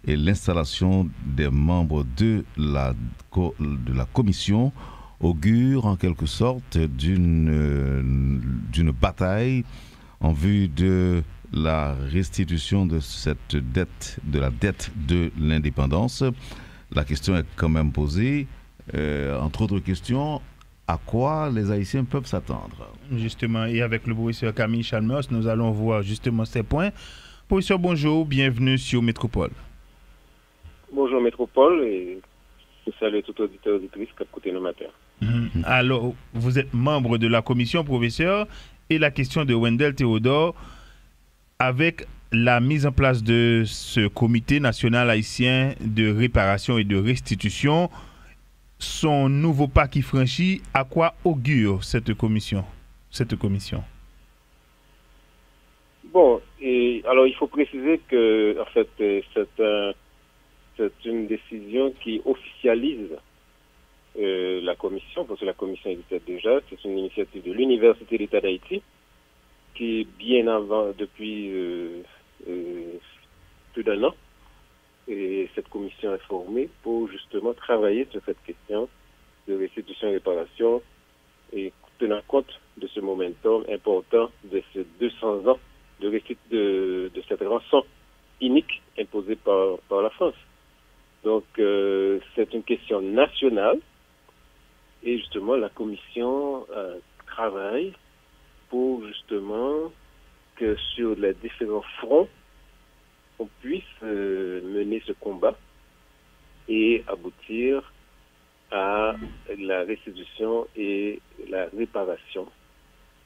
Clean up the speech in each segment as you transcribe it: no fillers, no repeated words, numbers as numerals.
et l'installation des membres de la commission augure en quelque sorte d'une bataille en vue de la restitution de cette dette, de la dette de l'indépendance. La question est quand même posée, entre autres questions, à quoi les Haïtiens peuvent s'attendre. Justement, et avec le professeur Camille Chalmers, nous allons voir justement ces points. Professeur, bonjour, bienvenue sur Métropole. Bonjour Métropole, et je salue tout auditeur et auditrice qui a écouté le matin. Alors, vous êtes membre de la commission, professeur, et la question de Wendell Théodore, avec la mise en place de ce comité national haïtien de réparation et de restitution, son nouveau pas qui franchit, à quoi augure cette commission? Bon, et alors il faut préciser que en fait c'est une décision qui officialise la commission, parce que la commission existait déjà. C'est une initiative de l'Université d'État d'Haïti qui, bien avant, depuis plus d'un an, et cette commission est formée pour justement travailler sur cette question de restitution et réparation et tenant compte de ce momentum important de ces 200 ans de cette rançon unique imposée par la France. Donc c'est une question nationale et justement la commission travaille pour justement que sur les différents fronts on puisse mener ce combat et aboutir à la restitution et la réparation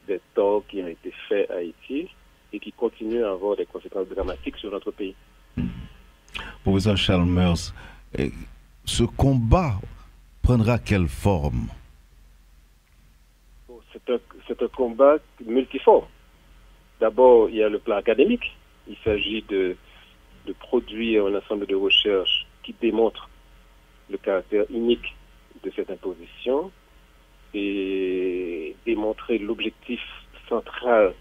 des torts qui ont été faits à Haïti et qui continuent à avoir des conséquences dramatiques sur notre pays. Professeur Chalmers, ce combat prendra quelle forme? C'est un combat multiforme. D'abord, il y a le plan académique. Il s'agit de produire un ensemble de recherches qui démontrent le caractère unique de cette imposition et démontrer l'objectif central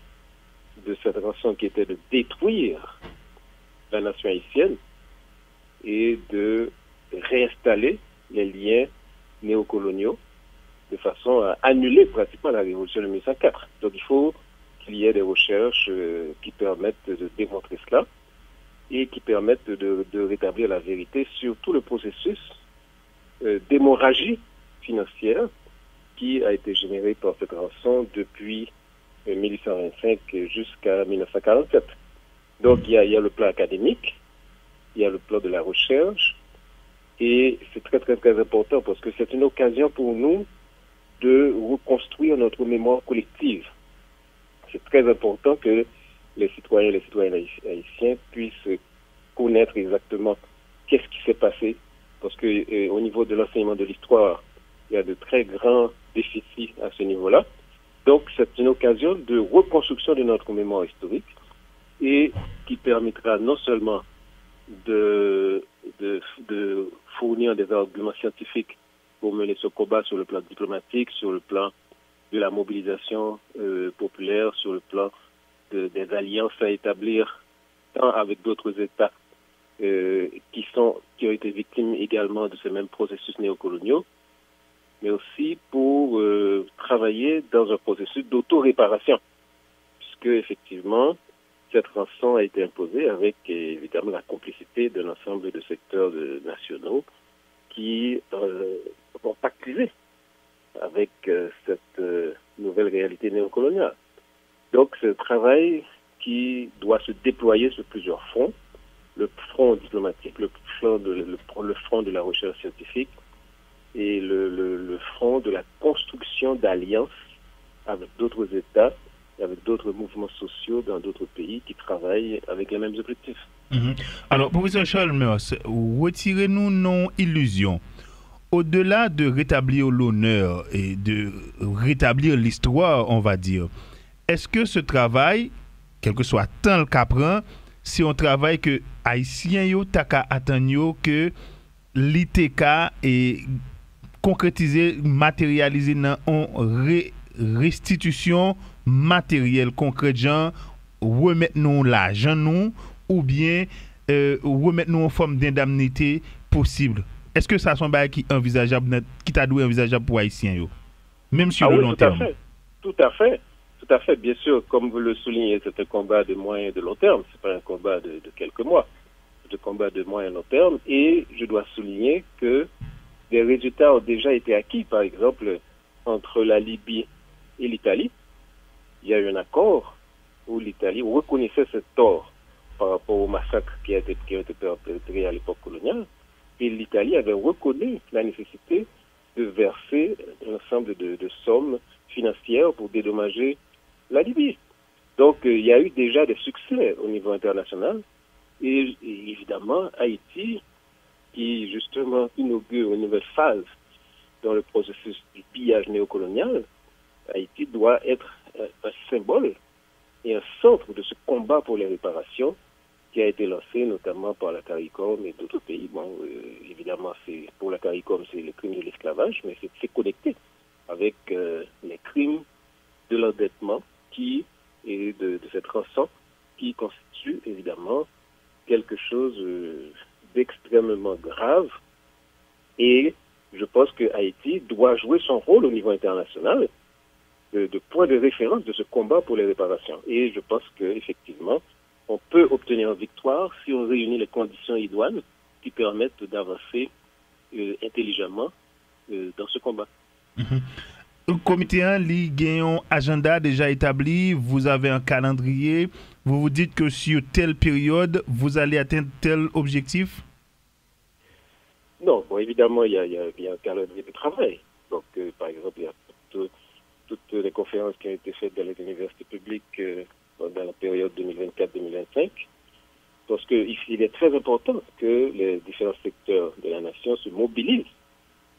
de cette rançon qui était de détruire la nation haïtienne et de réinstaller les liens néocoloniaux de façon à annuler pratiquement la révolution de 1904. Donc il faut qu'il y ait des recherches qui permettent de démontrer cela et qui permettent de rétablir la vérité sur tout le processus d'hémorragie financière qui a été généré par cette rançon depuis 1825 jusqu'à 1947. Donc il y a le plan académique, il y a le plan de la recherche, et c'est très très très important parce que c'est une occasion pour nous de reconstruire notre mémoire collective. C'est très important que les citoyens et les citoyennes haïtiens puissent connaître exactement qu'est-ce qui s'est passé, parce que au niveau de l'enseignement de l'histoire, il y a de très grands déficits à ce niveau-là. Donc c'est une occasion de reconstruction de notre mémoire historique et qui permettra non seulement de fournir des arguments scientifiques pour mener ce combat sur le plan diplomatique, sur le plan de la mobilisation populaire, sur le plan des alliances à établir tant avec d'autres États qui ont été victimes également de ces mêmes processus néocoloniaux, mais aussi pour travailler dans un processus d'auto-réparation, puisque effectivement cette rançon a été imposée avec évidemment la complicité de l'ensemble de secteurs nationaux qui vont pactiser avec cette nouvelle réalité néocoloniale. Donc c'est un travail qui doit se déployer sur plusieurs fronts. Le front diplomatique, le front de la recherche scientifique et le front de la construction d'alliances avec d'autres États et avec d'autres mouvements sociaux dans d'autres pays qui travaillent avec les mêmes objectifs. Alors, professeur Chalmers, retirez-nous nos illusions. Au-delà de rétablir l'honneur et de rétablir l'histoire, on va dire, est-ce que ce travail, quel que soit tant le qu'apprend, c'est un travail que Haïtien yo taka attendre que l'ITK est concrétisé, matérialisé dans une restitution matérielle concrète, genre remettre nous l'argent nous ou bien remettre nous en forme d'indemnité possible. Est-ce que ça sont bail qui envisageable, qui t'a doué envisageable pour Haïtiens, yo? Même sur le long terme? Tout à fait. Tout à fait. Bien sûr, comme vous le soulignez, c'est un combat de moyen et de long terme. C'est pas un combat de quelques mois. C'est un combat de moyen et long terme. Et je dois souligner que des résultats ont déjà été acquis. Par exemple, entre la Libye et l'Italie, il y a eu un accord où l'Italie reconnaissait ce tort par rapport au massacre qui a été perpétré à l'époque coloniale. Et l'Italie avait reconnu la nécessité de verser un ensemble de sommes financières pour dédommager la Libye. Donc, il y a eu déjà des succès au niveau international. Et évidemment, Haïti, qui justement inaugure une nouvelle phase dans le processus du pillage néocolonial, Haïti doit être un symbole et un centre de ce combat pour les réparations qui a été lancé notamment par la CARICOM et d'autres pays. Bon, évidemment, pour la CARICOM, c'est le crime de l'esclavage, mais c'est connecté avec les crimes de l'endettement et de cette rançon qui constitue évidemment quelque chose d'extrêmement grave. Et je pense que Haïti doit jouer son rôle au niveau international de point de référence de ce combat pour les réparations. Et je pense qu'effectivement, on peut obtenir une victoire si on réunit les conditions idoines qui permettent d'avancer intelligemment dans ce combat. Le comité 1, il y a un agenda déjà établi, vous avez un calendrier, vous vous dites que sur telle période, vous allez atteindre tel objectif? Non, bon, évidemment, il y a un calendrier de travail. Donc, par exemple, il y a toutes les conférences qui ont été faites dans les universités publiques dans la période 2024-2025, parce qu'il est très important que les différents secteurs de la nation se mobilisent.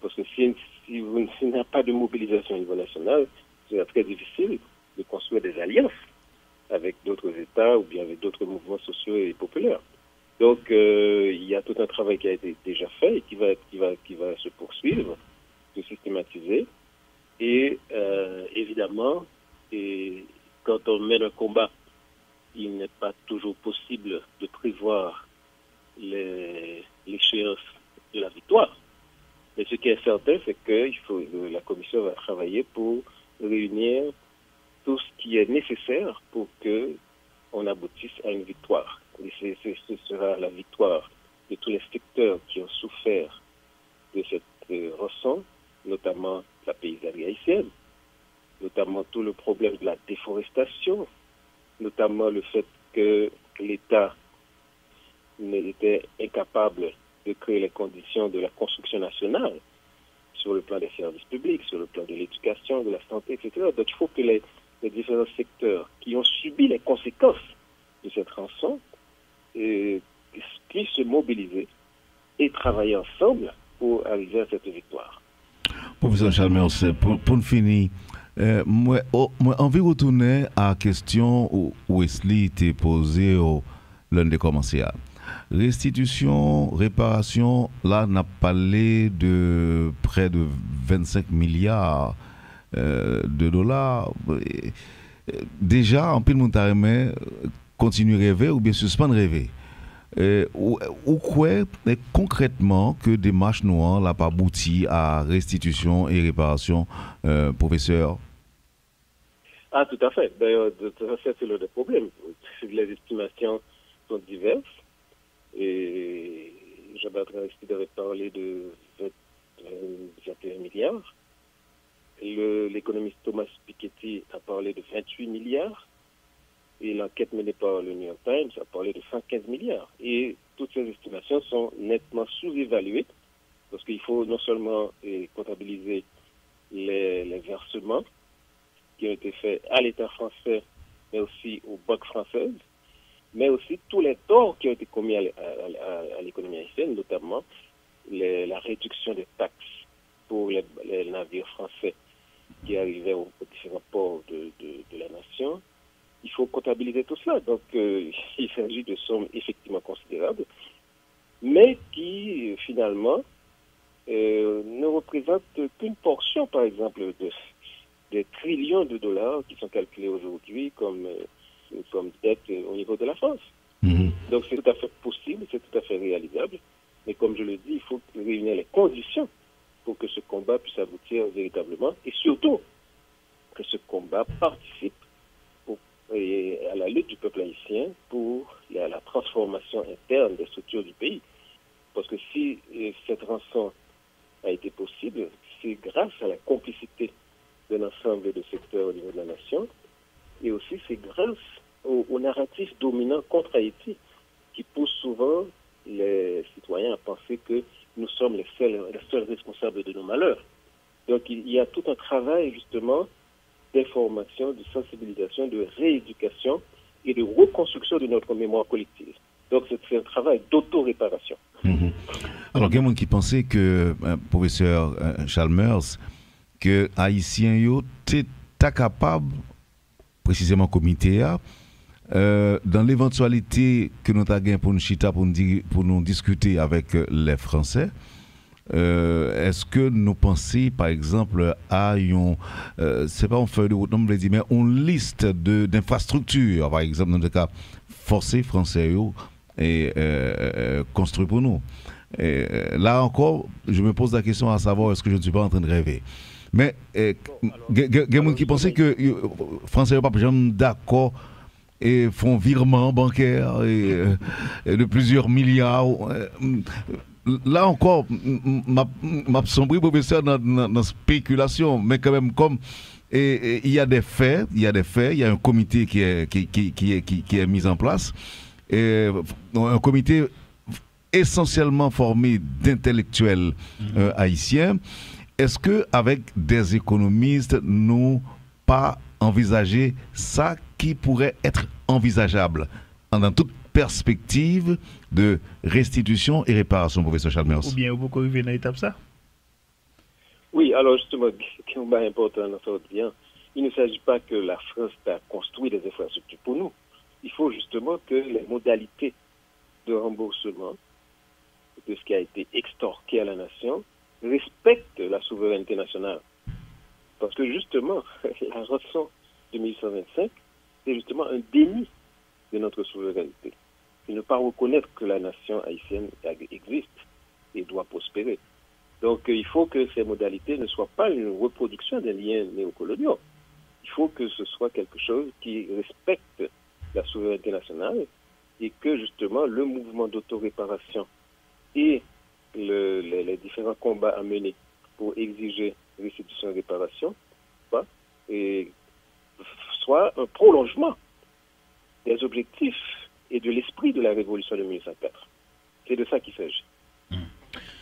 Parce que s'il n'y a pas de mobilisation au niveau national, c'est très difficile de construire des alliances avec d'autres États ou bien avec d'autres mouvements sociaux et populaires. Donc, il y a tout un travail qui a été déjà fait et qui va se poursuivre, de systématiser. Et évidemment, quand on mène un combat, il n'est pas toujours possible de prévoir l'échéance de la victoire. Mais ce qui est certain, c'est que la Commission va travailler pour réunir tout ce qui est nécessaire pour qu'on aboutisse à une victoire. Et ce sera la victoire de tous les secteurs qui ont souffert de cette rançon, notamment la paysannerie haïtienne, notamment tout le problème de la déforestation, notamment le fait que l'État était incapable de créer les conditions de la construction nationale sur le plan des services publics, sur le plan de l'éducation, de la santé, etc. Donc il faut que les différents secteurs qui ont subi les conséquences de cette rançon puissent se mobiliser et travailler ensemble pour arriver à cette victoire. Professeur Chalmers, pour finir, moi, envie de retourner à la question où Wesley était posée l'un des commentaires. Restitution, réparation, là, on a parlé de près de 25 milliards de dollars. Déjà, en pile montaremé, continue à rêver ou bien suspendre rêver. Ou quoi concrètement que des marches noires n'a pas abouti à restitution et réparation, professeur? Ah, tout à fait. D'ailleurs, c'est le problème. Les estimations sont diverses. Et Jean-Bertrand Aristide avait parlé de 21 milliards. L'économiste Thomas Piketty a parlé de 28 milliards. Et l'enquête menée par le New York Times a parlé de 115 milliards. Et toutes ces estimations sont nettement sous-évaluées parce qu'il faut non seulement comptabiliser les versements qui ont été faits à l'État français, mais aussi aux banques françaises, mais aussi tous les torts qui ont été commis à l'économie haïtienne, notamment la réduction des taxes pour les navires français qui arrivaient aux différents ports de la nation. Il faut comptabiliser tout cela. Donc, il s'agit de sommes effectivement considérables, mais qui, finalement, ne représentent qu'une portion, par exemple, des trillions de dollars qui sont calculés aujourd'hui comme dette au niveau de la France. Donc c'est tout à fait possible, c'est tout à fait réalisable. Mais comme je le dis, il faut réunir les conditions pour que ce combat puisse aboutir véritablement et surtout que ce combat participe à la lutte du peuple haïtien pour la transformation interne des structures du pays. Parce que si cette rançon a été possible, c'est grâce à la complicité d'un ensemble de secteurs au niveau de la nation et aussi c'est grâce au narratif dominant contre Haïti qui pousse souvent les citoyens à penser que nous sommes les seuls responsables de nos malheurs. Donc il y a tout un travail justement d'information, de sensibilisation, de rééducation et de reconstruction de notre mémoire collective. Donc c'est un travail d'auto-réparation. Alors, il y a des gens qui pensaient que, professeur Chalmers, que Haïtiens étaient capables, précisément comité, dans l'éventualité que nous avons pour nous chita, pour nous discuter avec les Français, est-ce que nous pensons, par exemple, à une, c'est pas une feuille de route, non, mais une liste d'infrastructures, par exemple, dans le cas forcé français et construit pour nous. Et là encore, je me pose la question à savoir est-ce que je ne suis pas en train de rêver. Mais il y a des gens qui pensaient que les Français ne sont pas jamais d'accord et font virement bancaire de plusieurs milliards. Là encore, m'a sombré professeur dans la spéculation, mais quand même comme il y a des faits, il y a un comité qui est mis en place, un comité essentiellement formé d'intellectuels haïtiens. Est-ce que avec des économistes, nous pas envisager ça qui pourrait être envisageable dans toute perspective de restitution et réparation, professeur Chalmers? Ou bien vous pouvez arriver dans l'étape ça? Oui, alors justement, combat important dans ce bien, il ne s'agit pas que la France a construit des infrastructures pour nous. Il faut justement que les modalités de remboursement de ce qui a été extorqué à la nation respectent la souveraineté nationale. Parce que justement, la rançon de 1825, c'est justement un déni de notre souveraineté. C'est ne pas reconnaître que la nation haïtienne existe et doit prospérer. Donc il faut que ces modalités ne soient pas une reproduction des liens néocoloniaux. Il faut que ce soit quelque chose qui respecte la souveraineté nationale et que justement le mouvement d'autoréparation et les différents combats à mener pour exiger restitution et réparation soit un prolongement des objectifs et de l'esprit de la révolution de 1804. C'est de ça qu'il s'agit.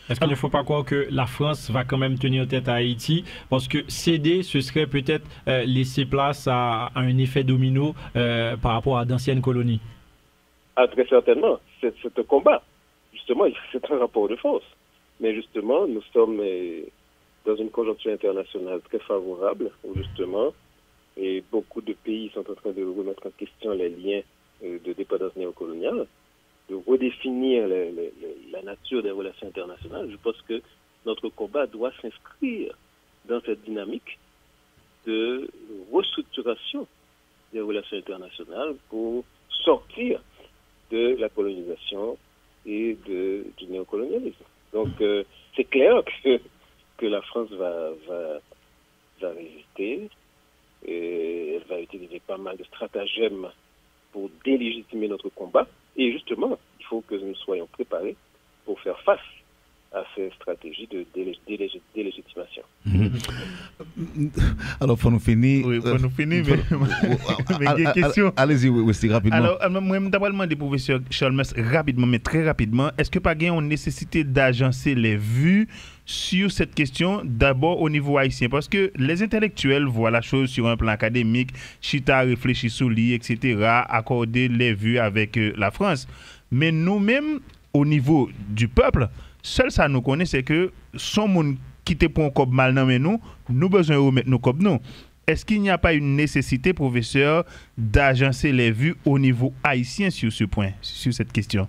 Est-ce qu'il ne faut pas croire que la France va quand même tenir tête à Haïti? Parce que céder, ce serait peut-être laisser place à un effet domino par rapport à d'anciennes colonies. Ah, très certainement. C'est un combat. Justement, c'est un rapport de force. Mais justement, nous sommes dans une conjoncture internationale très favorable où justement, et beaucoup de pays sont en train de remettre en question les liens de dépendance néocoloniale, de redéfinir la nature des relations internationales. Je pense que notre combat doit s'inscrire dans cette dynamique de restructuration des relations internationales pour sortir de la colonisation et du néocolonialisme. Donc c'est clair que la France va résister et elle va utiliser pas mal de stratagèmes pour délégitimer notre combat. Et justement, il faut que nous soyons préparés pour faire face à ces stratégies de délégitimation. Alors, il faut nous finir. Oui, il faut nous finir, mais il y a une question. Allez-y, oui, rapidement. Alors, moi, je vais demander, professeur Chalmers, rapidement, mais très rapidement, est-ce que pas il y a une nécessité d'agencer les vues sur cette question, d'abord au niveau haïtien? Parce que les intellectuels voient la chose sur un plan académique, Chita réfléchit sur lui, etc., accorder les vues avec la France. Mais nous-mêmes, au niveau du peuple, seul ça nous connaît, c'est que son monde qui te pour un cob mal dans nous besoin de remettre nos cobs nous. Est-ce qu'il n'y a pas une nécessité, professeur, d'agencer les vues au niveau haïtien sur ce point, sur cette question?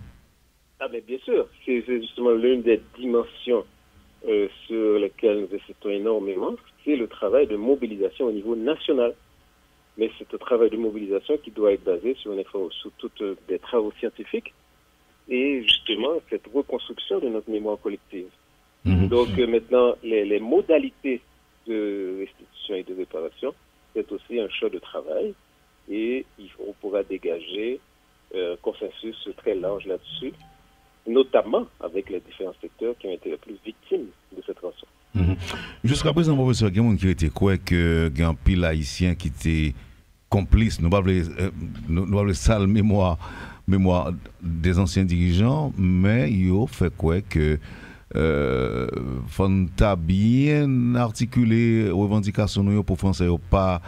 Ah ben bien sûr, c'est justement l'une des dimensions sur lesquelles nous insistons énormément, c'est le travail de mobilisation au niveau national. Mais c'est un travail de mobilisation qui doit être basé sur toutes des travaux scientifiques et justement cette reconstruction de notre mémoire collective. Donc maintenant, les modalités de restitution et de réparation, c'est aussi un choix de travail et on pourra dégager un consensus très large là-dessus, notamment avec les différents secteurs qui ont été les plus victimes de cette rançon. Jusqu'à présent, professeur, il y a des gens qui étaient quoi que un pile haïtien qui était complice, nous avons sale mémoire des anciens dirigeants, mais il a fait quoi que Fanta bien articulé revendications pour français pas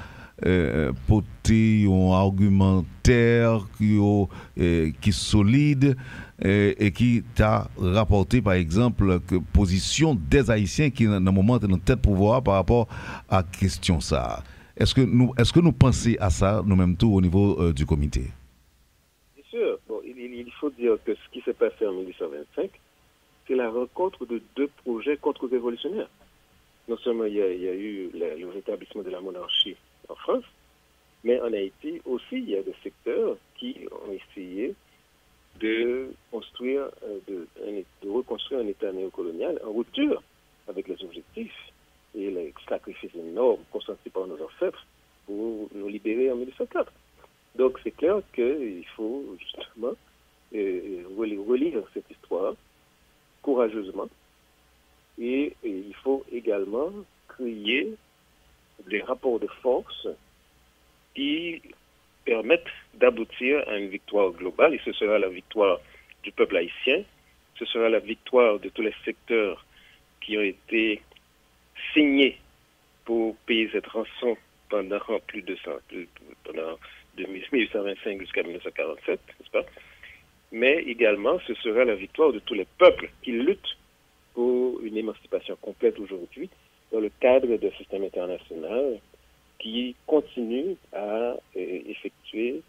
porter un argumentaire qui solide et qui t'a rapporté par exemple que position des Haïtiens qui dans le moment dans tête pouvoir par rapport à question ça. Est-ce que nous pensons à ça nous-mêmes tout au niveau du comité? Bien sûr. Bon, il faut dire que ce qui s'est passé en 1825, c'est la rencontre de deux projets contre-révolutionnaires. Non seulement il y a eu le rétablissement de la monarchie en France, mais en Haïti aussi, il y a des secteurs qui ont essayé de construire, de reconstruire un État néocolonial en rupture avec les objectifs et les sacrifices énormes consentis par nos ancêtres pour nous libérer en 1904. Donc c'est clair qu'il faut justement relire cette histoire courageusement et il faut également créer des rapports de force qui permettent d'aboutir à une victoire globale, et ce sera la victoire du peuple haïtien, ce sera la victoire de tous les secteurs qui ont été signés pour payer cette rançon pendant plus de 100, pendant 1825 jusqu'à 1947, n'est-ce pas? Mais également, ce sera la victoire de tous les peuples qui luttent pour une émancipation complète aujourd'hui dans le cadre d'un système international qui continue à effectuer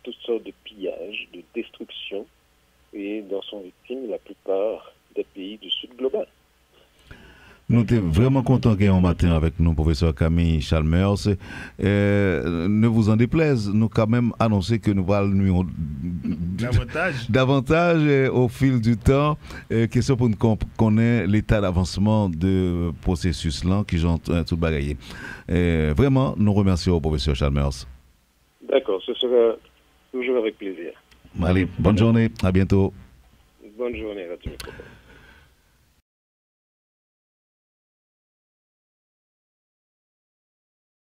toutes sortes de pillages, de destruction, et dont sont victimes la plupart des pays du Sud global. Nous sommes vraiment contents qu'il y ait un matin avec nous, professeur Camille Chalmers. Ne vous en déplaise, nous quand même annoncé que nous allons davantage au fil du temps. Question pour nous connaître l'état d'avancement de processus là qui ont tout bagayé. Vraiment, nous remercions professeur Chalmers. D'accord, ce sera toujours avec plaisir. Allez, bonne journée, à bientôt. Bonne journée, Radio Métropole.